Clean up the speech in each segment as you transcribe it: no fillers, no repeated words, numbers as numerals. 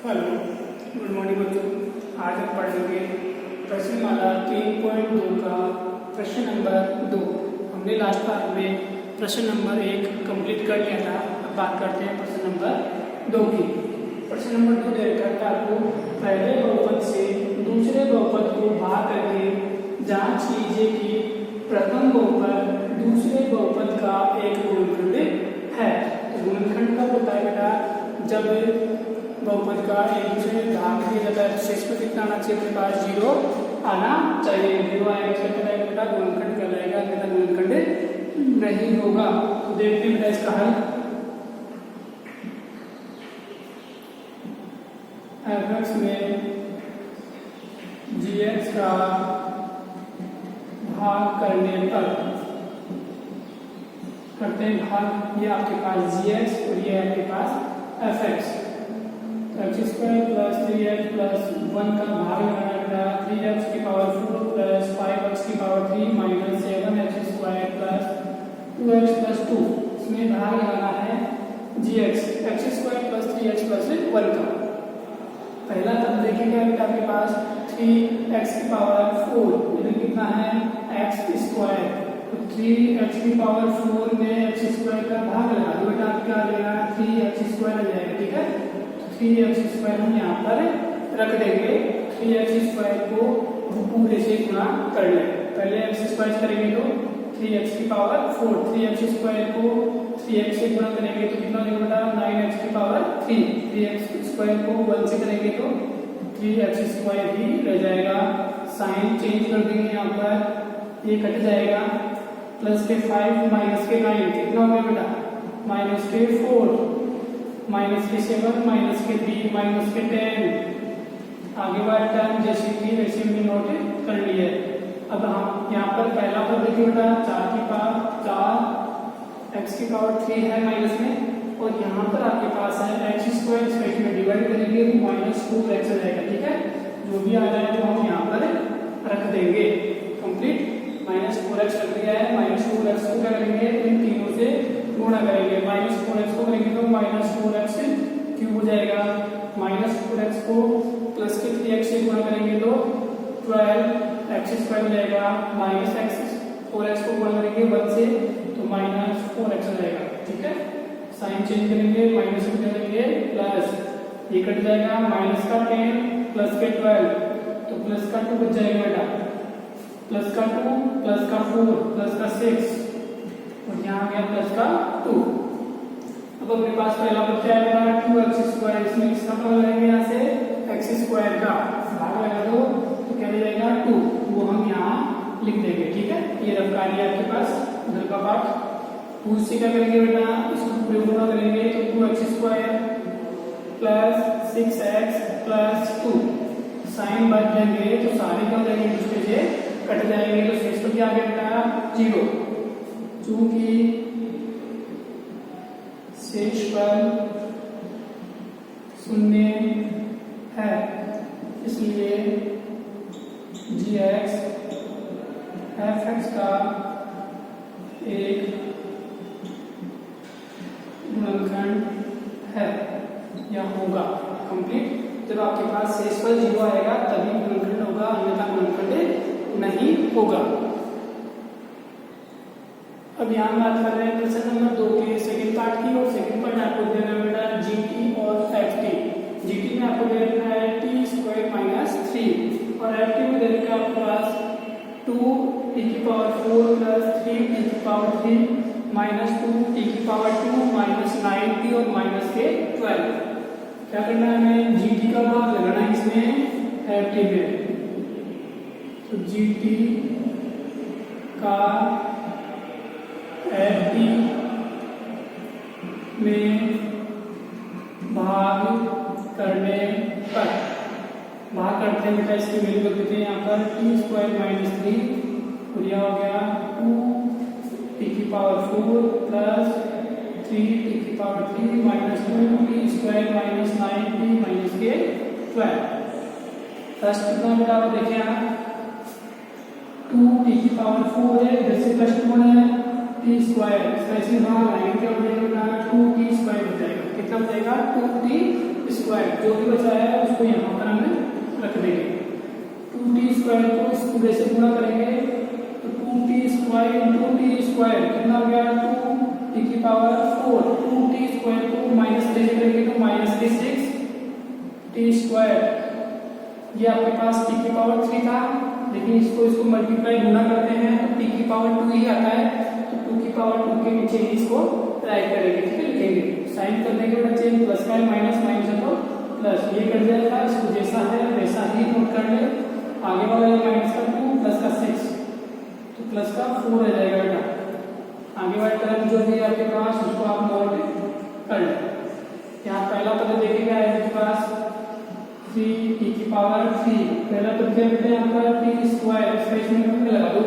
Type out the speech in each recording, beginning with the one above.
Hello, good morning बच्चों। आज हम पढ़ेंगे प्रश्नमाला 3.2 का प्रश्न नंबर 2। हमने लास्ट पार्ट में प्रश्न नंबर 1 कंप्लीट कर लिया था। अब बात करते हैं प्रश्न नंबर 2 की। प्रश्न नंबर 2 दे रखा है आपको, पहले बहुपद से दूसरे बहुपद को भाग करके जांच कीजिए कि प्रथम बहुपद दूसरे बहुपद का एक गुणनखंड है। तो गुणनखंड कब होता है बेटा? जब बहुपद का एक दूसरे में भाग दिया जाता है। शेष में कितना आना चाहिए? अपने पास 0 आना चाहिए। 0 आएगा तो क्या कहलाएगा बेटा? गुणनखंड कहलाएगा, अन्यथा गुणनखंड नहीं होगा। तो देखते हैं बेटा इसका हल। f(x) में gx का भाग करने पर करते हैं भाग। ये आपके पास gx और ये आपके पास f(x). x² plus 3x plus 1 का भाग लगाना बेटा। 3x की पावर 4 प्लस 5x की power 3 minus 7x² plus 2x plus 2। इसमें भाग लगाना है gx x² plus 3x plus 1 का। पहला तब देखेंगे बेटा आपके पास 3x की पावर 4 इधर कितना है? x²। तो 3x की पावर 4 में x² का भाग लगा दो बेटा। क्या लेगा? 3x² आ जाएगा। ठीक है, 3x² हम यहाँ पर रख देंगे। 3x² को पूरे से गुणा कर ले। पहले x² करेंगे तो 3x की पावर 4, 3x² को 3x से गुणा करेंगे तो कितना देगा बेटा? 9x की पावर 3। 3x² को 1 से करेंगे तो 3x² ही रह जाएगा। साइन चेंज कर देंगे यहाँ पर, ये कट जाएगा। प्लस के 5 माइनस के 9 कितना हो गया बेटा? माइनस के 4 माइनस के 7 माइनस के 3 माइनस के 10। आगे वाला टर्म जैसी थी वैसे हमने नोट कर लिया है। अब हम यहाँ पर पहला पद देखिए बेटा, 4 की पावर 4 x की पावर 3 है माइनस में, और यहाँ पर आपके पास है x²। इसमें डिवाइड करेंगे तो -4x आ जाएगा। ठीक है, जो भी आ जाए तो हम यहाँ पर रख देंगे। कंप्लीट -4x रख दिया है। -4x को क्या करेंगे? इन तीनों से गुणा करेंगे। -4x को करेंगे तो -4x क्यूब हो जाएगा। -4x को प्लस के 3x से गुणा करेंगे तो 12x² हो जाएगा। -4x को गुणा करेंगे 1 से तो -4x हो जाएगा। ठीक है, साइन चेंज करेंगे, माइनस को करेंगे प्लस, ये कट जाएगा। माइनस का 10 प्लस के 12 तो प्लस का 2 बच जाएगा बेटा। प्लस का 2 प्लस का 4 प्लस का 6 और यहाँ गया प्लस का 2। अब अपने पास पहला बच्चा है 2x²। इसमें इसका भाग लगाएंगे यहाँ से x² का भाग लगा दो तो क्या जाएगा? 2। वो हम यहाँ लिख देंगे। ठीक है, ये रफ कार्य आपके पास उधर का पार्ट। 2 से क्या करेंगे बेटा? इसको पूरे गुणा करेंगे तो 2x² plus 6x plus 2। Sign बच जाएंगे तो सारे क्या हो जाएंगे? दूसरे से कट जाएंगे तो शेष तो क्या आ गया बेटा? 0। चूंकि शेष पर 0 है इसलिए gx f(x) का एक गुणनखंड है या होगा। कंप्लीट। जब आपके पास शेष पर 0 आएगा तभी गुणनखंड होगा, अन्यथा गुणनखंड नहीं होगा। अब यहाँ बात कर रहे हैं प्रश्न नंबर 2 के सेकंड पार्ट की। और सेकंड पार्ट आपको दे रहा है बेटा gt और ft। gt में आपको दे रखा है t² - 3 और ft में दे रखा है आपके पास 2t⁴ plus 3t⁴ minus 2t⁴ minus 9t और माइनस के 12। क्या करना है हमें? gt का भाग लगाना है इसमें ft में। तो gt का ft में भाग करने पर भाग करते हैं बेटा। इसकी वैल्यू रख देते हैं यहाँ पर t² - 3 और यह हो गया 2t⁴ plus 3t⁴ minus 2t² minus 9t minus के 12। फर्स्ट कितना बेटा आप देखें यहाँ 2t⁴ है, इधर से फर्स्ट कौन है? t²। ऐसे भाग आएंगे क्या हो जाएगा? 2t² हो जाएगा। कितना हो जाएगा? 2t² स्क्वायर, जो भी बचा है उसको यहाँ पर हमें रख देंगे। 2t स्क्वायर को इस पूरे से गुणा करेंगे तो 2t square into t square कितना हो गया 2t की पावर 4। 2t स्क्वायर को माइनस 3 करेंगे तो माइनस 6 t स्क्वायर। ये आपके पास t की पावर 3 था, लेकिन इसको मल्टीप्लाई गुणा करते हैं तो t की पावर 2 ही आता है, तो 2 की पावर 2 के नीचे ही इसको राइट करेंगे। ठीक है, लिखेंगे साइन कर देंगे बेटा, चेंज प्लस का माइनस माइनस है तो प्लस, ये कट जाएगा, इसको जैसा है वैसा ही नोट कर ले। आगे वाला ये माइनस का 2 प्लस का 6 तो प्लस का 4 रह जाएगा बेटा। आगे वाले टर्म जो भी आपके पास उसको आप नोट कर ले। यहाँ पहला पद देखिएगा आपके पास 3t की पावर 3, पहला पद क्या बेटा यहाँ पर t स्क्वायर, इसमें लगा दो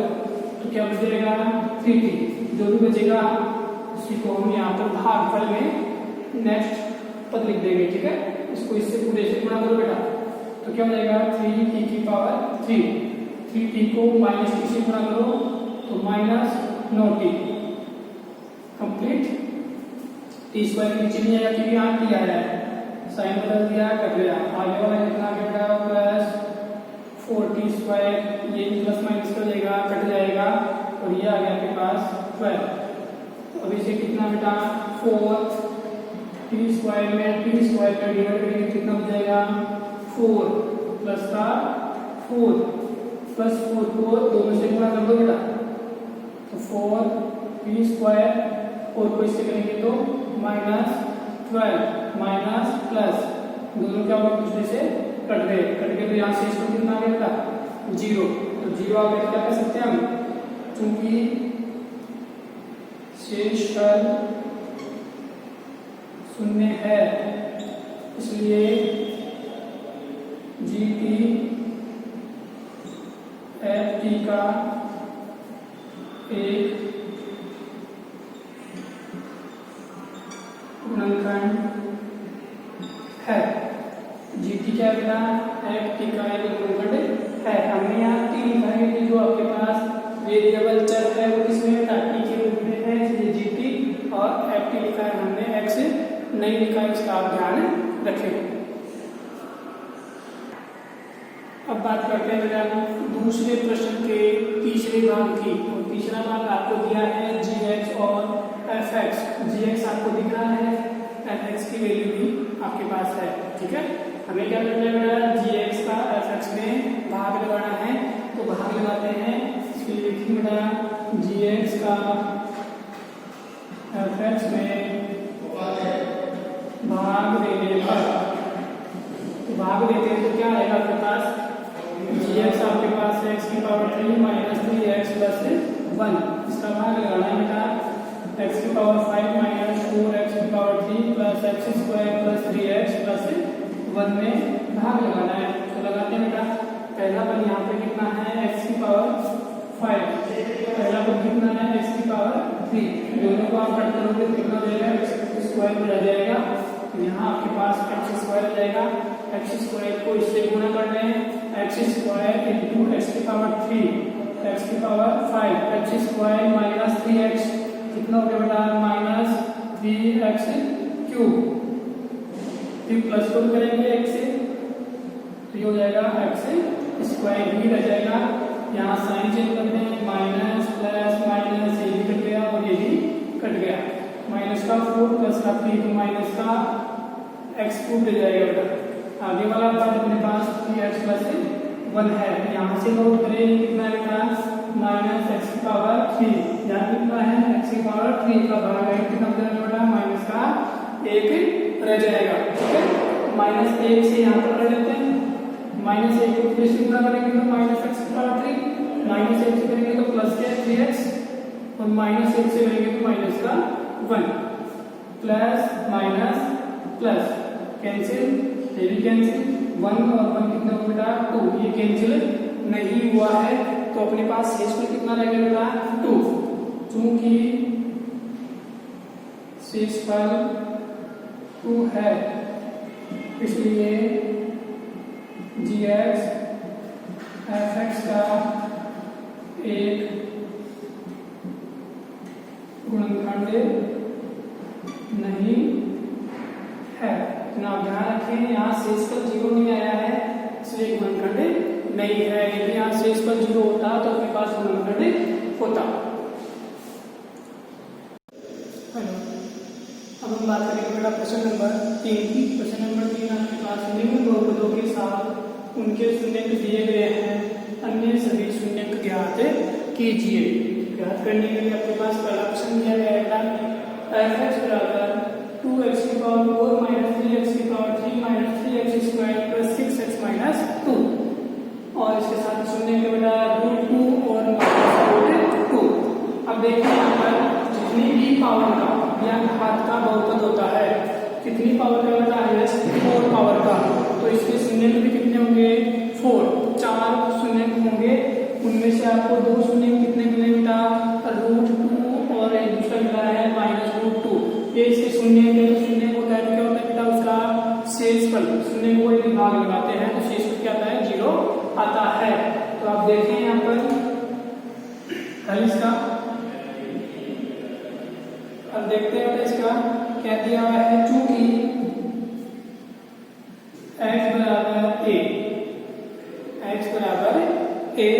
तो क्या बचेगा 3t। जो भी बचेगा उसी को हम यहाँ पर भागफल में नेक्स्ट पद लिख देंगे। ठीक है, इसको इससे पूरे से गुणा करो बेटा तो क्या हो जाएगा 3t की पावर 3, 3t को माइनस t से गुणा करो तो minus 9t complete. t square नीचे नहीं आया क्योंकि यहाँ t आ रहा है, साइन बदल दिया कट गया। आगे वाला कितना बेटा प्लस 4t स्क्वायर, ये प्लस माइनस कर देगा कट जाएगा और ये आ गया आपके पास 12। अब इसे कितना बेटा 4t स्क्वायर में t स्क्वायर का डिवाइड करेंगे कितना हो जाएगा 4 प्लस का 4 प्लस 4 को 2 में से गुणा कर दो बेटा तो 4t स्क्वायर, 4 को इससे करेंगे तो माइनस 12 माइनस प्लस, दोनों क्या हुआ दूसरे से कट गए तो यहाँ से इसको कितना आ गया बेटा 0, तो 0 आ गया। क्या कर सकते हैं हम, चूंकि शेष पद शून्य है इसलिए gt ft का एक गुणनखंड है। gt क्या बेटा ft का एक गुणनखंड है। हमने यहाँ t लिखा है कि जो आपके पास वेरिएबल चर है वो किसमें बेटा t के रूप में है, इसलिए gt, और ft लिखा है हमने x नहीं लिखा है, इसका आप ध्यान रखें। अब बात करते हैं बेटा दूसरे प्रश्न के तीसरे भाग की, और तीसरा भाग आपको दिया है gx और fx। gx आपको दिख रहा है, fx की वैल्यू भी आपके पास है। ठीक है, हमें क्या करना है बेटा gx का fx में भाग लगाना है, तो भाग लगाते हैं। इसके लिए लिखिए बेटा gx का fx में भाग देने पर, तो भाग देते हैं तो क्या आएगा आपके पास gx आपके पास है x की पावर 3 माइनस 3x प्लस 1, इसका भाग लगाना है बेटा x की पावर 5 माइनस 4x की power 3 plus x square plus 3x plus 1 में भाग लगाना है। तो लगाते हैं बेटा, पहला पद यहाँ पे कितना है x की पावर 5, पहला पद कितना है x की पावर 3, दोनों को आप कट करोगे तो कितना देगा x स्क्वायर में रह जाएगा, तो यहाँ आपके पास x स्क्वायर आ जाएगा। x स्क्वायर को इससे गुणा कर रहे हैं, x स्क्वायर इंटू x की पावर 3 x की power 5, x square minus 3x कितना हो गया बेटा माइनस 3x क्यूब, फिर प्लस को करेंगे x से तो ये हो जाएगा x स्क्वायर ही रह जाएगा। यहाँ साइन चेंज करते हैं, माइनस प्लस माइनस ये भी कट गया और ये भी कट गया, माइनस का 4 प्लस का 3 तो माइनस का x क्यूब रह जाएगा बेटा। आगे वाला पद अपने पास 3x प्लस 1 है, यहाँ से नोट करें कितना है बेटा माइनस x की पावर 3, यहाँ कितना है x की पावर 3 का भाग है कितना हो जाएगा बेटा माइनस का 1 रह जाएगा। ठीक है, माइनस 1 से यहाँ पर कर देते हैं, माइनस 1 को प्लस से गुणा करेंगे तो माइनस x की पावर 3, माइनस 1 से करेंगे तो प्लस के 3x और माइनस 1 से करेंगे तो माइनस का 1, प्लस माइनस प्लस कैंसिल, ये भी कैंसिल, 1 और 1 कितना हो बेटा 2, ये कैंसिल नहीं हुआ है तो अपने पास शेष में कितना रहेगा बेटा 2, चूंकि शेषफल 2 है इसलिए gx fx का एक गुणनखंड नहीं है। इतना ध्यान रखें, शेषफल 0 नहीं आया है, इसलिए गुणनखंड नहीं है। यदि यहाँ शेषफल 0 होता तो अपने पास गुणनखंड होता। हेलो, अब हम बात करेंगे बेटा प्रश्न नंबर 3 की। प्रश्न नंबर 3 आपके पास निम्न बहुपदों के साथ उनके शून्यक दिए गए हैं, अन्य सभी शून्यक ज्ञात कीजिए। ज्ञात करने के लिए आपके पास पहला प्रश्न दिया गया है f(x) बराबर 2x की पावर 4 माइनस 3x की power 3 minus 3x square plus 6x minus 2, और इसके साथ शून्य के बेटा √2 और माइनस √2। अब देखिए यहाँ पर जितनी भी पावर का या घात का बहुपद होता है, कितनी पावर का बेटा है 4 पावर का, तो इसके शून्य भी कितने होंगे 4, 4 शून्य होंगे। उनमें से आपको 2 शून्य कितने मिले बेटा √2 और एक दूसरा मिला है -√2। ये इसके शून्य के शून्य को क्या होता है बेटा उसका शेषफल, शून्य को यदि भाग लगाते हैं तो शेषफल क्या आता है 0 आता है। तो आप देखें यहाँ पर हल इसका, अब देखते हैं इसका क्या दिया हुआ है। चूंकि x बराबर a, x बराबर a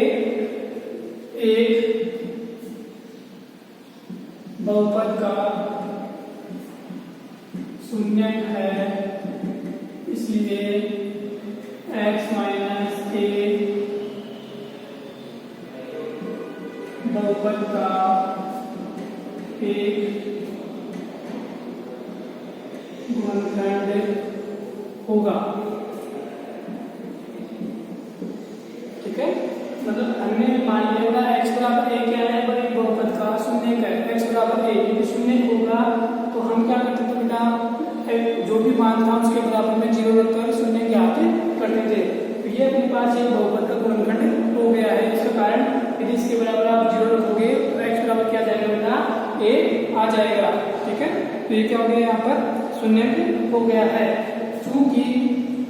एक बहुपद का शून्यक है, इसलिए x माइनस a बहुपद का एक गुणनखंड होगा। ठीक है, मतलब हमने मान लिया x बराबर a क्या है, एक बहुपद का शून्यक है, x बराबर a यदि शून्यक होगा तो हम क्या करते थे बेटा, जो भी मान था उसके बराबर में 0 रखकर शून्य ज्ञात करते थे। तो ये अपने पास एक बहुपद का गुणनखंड हो गया है। इसके कारण यदि इसके बराबर आप 0 रखोगे तो x बराबर क्या जाएगा बेटा a आ जाएगा। ठीक है, तो ये क्या हो गया यहाँ पर शून्य हो गया है। चूंकि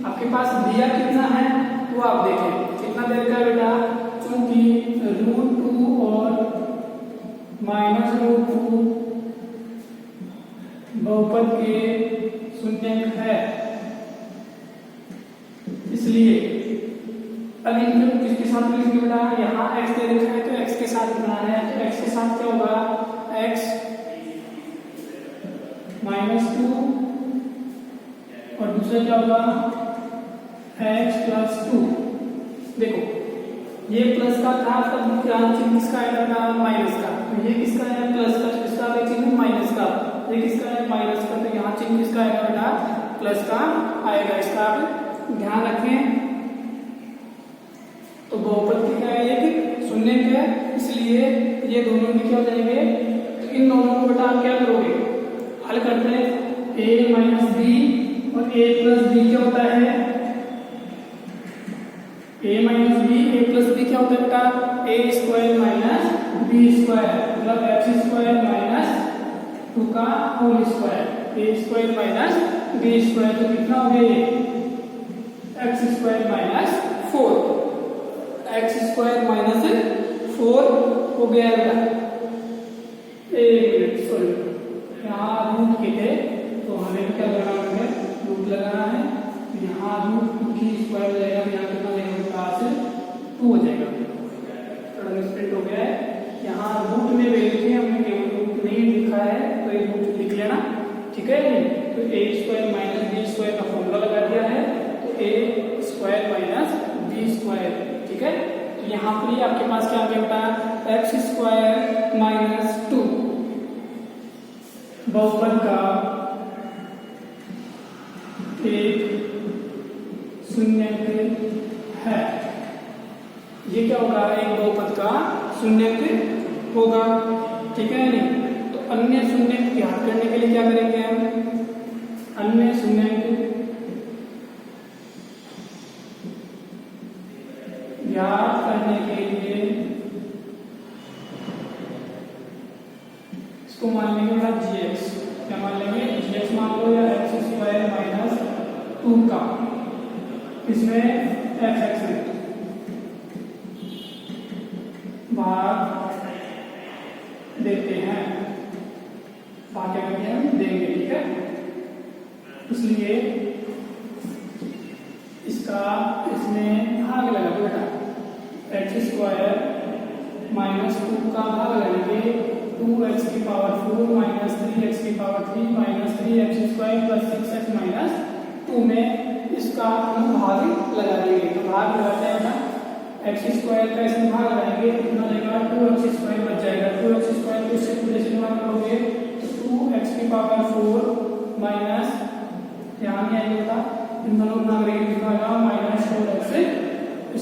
आपके पास दिया कितना है वो आप देखें कितना दे रखा है बेटा, चूंकि √2 और -√2 बहुपद के शून्यक है, इसलिए अब इनको किसके साथ लिखेंगे बेटा, यहाँ x दे रखा है तो x के साथ लिखना है। तो x के साथ क्या होगा x -2 और दूसरा क्या होगा x + 2। देखो ये प्लस का था तब यहाँ चिन्ह किसका आएगा माइनस का, तो ये किसका है प्लस का, किसका है चिन्ह माइनस का, ये किसका है माइनस का, तो यहाँ चिन्ह किसका आएगा बेटा प्लस का आएगा। इसका आप ध्यान रखें। तो बहुपद क्या है एक शून्य है, इसलिए ये दोनों भी क्या हो जाएंगे। तो इन दोनों को बेटा आप क्या करोगे हल करते हैं, a माइनस बी और a प्लस बी क्या होता है a minus B, a plus B क्या होता है बेटा a square minus B square, मतलब x स्क्वायर माइनस 2 का whole square, a square minus B square. तो कितना हो गया ये x square minus 4, x square minus 4 हो गया बेटा। एक मिनट सॉरी, यहाँ रूट के थे तो हमें क्या लगाना है रूट लगाना है। यहाँ √2 की स्क्वायर हो जाएगा, यहाँ कितना लगेगा पास 2 हो जाएगा। थोड़ा मिसप्रिंट हो गया है, यहाँ रूट में वैल्यू थी हमने केवल रूट नहीं लिखा है तो ये रूट लिख लेना। ठीक है, तो a square minus B square का फॉर्मूला लगा दिया है, तो a square minus B square. ठीक है, तो यहाँ पर आपके पास क्या आ गया बेटा x स्क्वायर माइनस 2 बहुपद का एक शून्यक है। ये क्या होगा एक बहुपद का शून्यक होगा। ठीक है नहीं, तो अन्य शून्यक ज्ञात करने के लिए क्या करेंगे हम, अन्य शून्यक ज्ञात करने के लिए इसको मान लेंगे बेटा gx, क्या मान लेंगे gx मान लो, या x स्क्वायर माइनस 2 का, इसमें fx है भाग देते हैं, भाग क्या करेंगे हम देंगे। ठीक है, इसलिए इसका इसमें भाग लगा बेटा, एक्स स्क्वायर माइनस 2 का भाग लगाएंगे 2x की पावर 4 माइनस 3x की power 3 minus 3x square plus 6x minus 2 में इसका हम भाग लगा देंगे। तो भाग लगाते हैं बेटा, एक्स स्क्वायर का इसमें भाग लगाएंगे, कितना देगा 2x स्क्वायर बच जाएगा। 2x स्क्वायर को इससे पूरे से भाग करोगे तो 2x की पावर 4 माइनस यहाँ में आएगा बेटा, इन दोनों को भाग करेंगे कितना आएगा माइनस 4x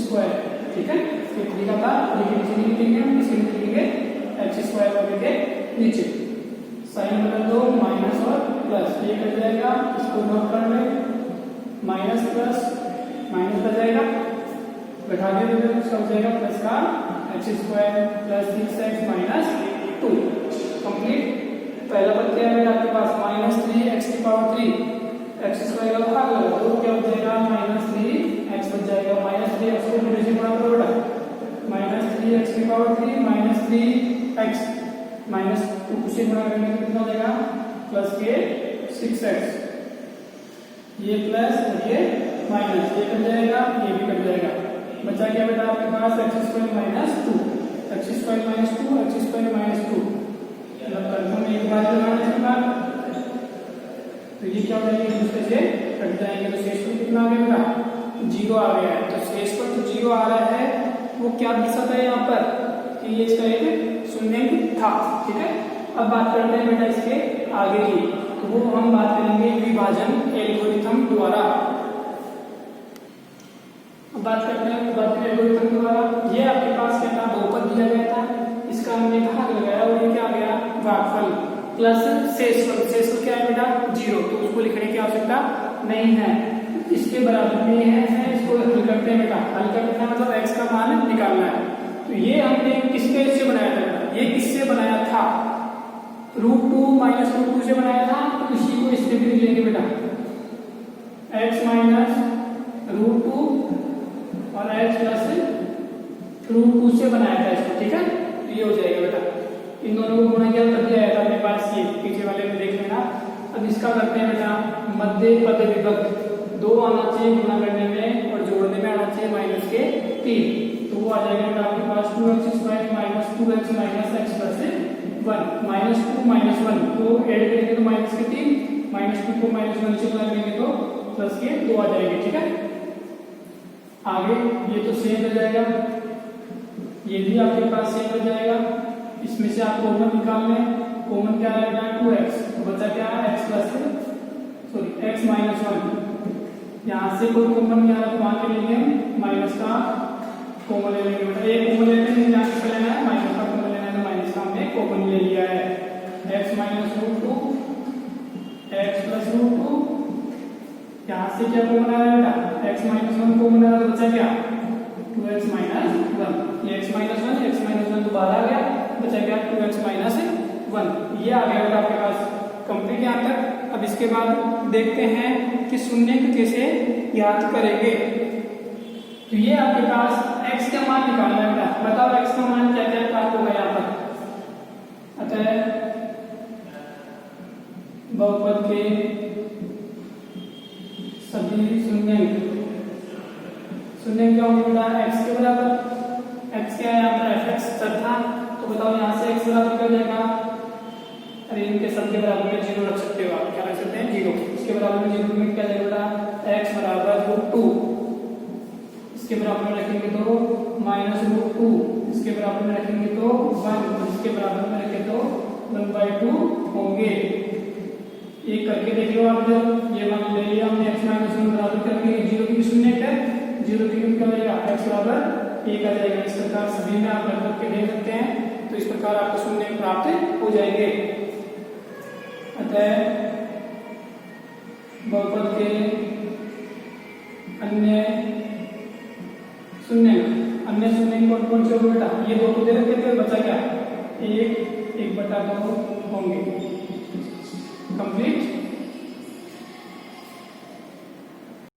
स्क्वायर। ठीक है, ये तरीका था। ये नीचे नहीं लिखेंगे हम, इसे लिखेंगे एक्स स्क्वायर करके नीचे साइन बदल दो माइनस और प्लस, ये कट जाएगा, इसको नोट कर ले माइनस प्लस माइनस बच जाएगा, बैठा के दे सब जाएगा प्लस का x square plus 6x minus 2 complete. पहला पद क्या है आपके पास माइनस 3x की पावर 3 एक्स स्क्वायर का भाग लगा तो क्या हो जाएगा माइनस 3x बच जाएगा, माइनस 3x को पूरे से गुणा करो बेटा, माइनस 3x की पावर 3 माइनस 3x माइनस 2 से गुणा करने में कितना हो जाएगा प्लस के 6x, ये प्लस और ये माइनस, ये कट जाएगा ये भी कट जाएगा, बचा क्या बेटा आपके पास X square minus 2 X square minus 2 X square minus 2, मतलब हम एक बार लगाने के बाद तो ये क्या हो जाएगा एक दूसरे से कट जाएंगे। तो शेष पर कितना आ गया बेटा 0 आ गया है। तो शेष पर तो 0 आ रहा है वो क्या दिखाता है यहाँ पर कि ये इसका एक शून्य था। ठीक है, अब बात करते हैं बेटा इसके आगे की, तो वो हम बात करेंगे विभाजन एल्गोरिथम द्वारा। अब बात करते हैं विभाजन एल्गोरिथम द्वारा। ये आपके पास क्या था बहुपद दिया गया था, इसका हमने भाग लगाया और ये क्या आ गया भागफल प्लस शेषफल। शेषफल क्या है बेटा 0, तो उसको लिखने की आवश्यकता नहीं है, इसके बराबर में है, इसको हल करते हैं बेटा। हल करते हैं मतलब x का मान निकालना है। तो ये हमने किसके से बनाया था, ये किससे बनाया था √2 माइनस √2 से बनाया था, तो इसी को इससे भी लिख लेंगे बेटा x माइनस √2 और x प्लस √2 से बनाया था इसको। ठीक है, तो ये हो जाएगा बेटा, इन दोनों को गुणा किया तब आया था अपने पास, ये पीछे वाले में देख लेना। अब इसका करते हैं बेटा मध्य पद विभक्त, 2 आना चाहिए गुणा करने में और जोड़ने में आना चाहिए माइनस के 3, तो वो आ जाएगा बेटा आपके पास 2x square minus 2x minus x plus 1 minus 2 minus 1 तो ऐड करेंगे तो माइनस के 3 माइनस 2 को माइनस 1 से गुणा करेंगे तो प्लस के 2 आ जाएंगे। ठीक है, आगे ये तो सेम हो जाएगा, ये भी आपके पास सेम हो जाएगा, इसमें से आप कॉमन निकालने, कॉमन क्या आएगा 2x, तो बचा क्या x प्लस x माइनस 1, यहाँ से कोई कॉमन क्या है वहां के लेंगे माइनस का कॉमन ले लेंगे बेटा, एक कॉमन लेते हैं यहाँ से लेना है माइनस का कॉमन लेना है, तो माइनस का हमने कॉमन ले लिया है, x माइनस √2 x प्लस √2, यहाँ से क्या कॉमन आ रहा है बेटा x माइनस 1 कॉमन आ रहा है, बचा क्या 2x माइनस 1, ये x माइनस 1 तो बाहर आ गया, बचा क्या 2x माइनस 1, ये आ गया बेटा आपके पास कंप्लीट यहाँ तक। अब इसके बाद देखते हैं कि शून्य को कैसे याद करेंगे। तो ये आपके पास x का मान निकालना है बेटा, बताओ x का मान क्या क्या प्राप्त होगा यहाँ पर। अतः बहुपद के सभी शून्य क्या होंगे बेटा x के बराबर, x क्या है यहाँ पर fx चर था, तो बताओ यहाँ से x बराबर क्या हो जाएगा, अरे इनके सबके बराबर में 0 रख सकते हो आप, क्या रख सकते हैं 0, इसके बराबर में 0 में क्या जाएगा बेटा x बराबर √2, इसके बराबर में रखेंगे तो माइनस √2, इसके बराबर में रखेंगे तो 1, इसके बराबर में रखें तो 1/2 होंगे। एक करके देखिए आप, जब ये मान ले लिया हमने x माइनस 1 बराबर करके 0 की शून्य कर, 0 की क्या हो जाएगा x बराबर 1 आ जाएगा। इस प्रकार सभी में आप रख के देख सकते हैं, तो इस प्रकार आपको शून्य प्राप्त हो जाएंगे। अतः बहुपद के अन्य शून्य कौन से बेटा, ये 2 को दे रखे थे, बचा क्या 1/2 होंगे। कंप्लीट।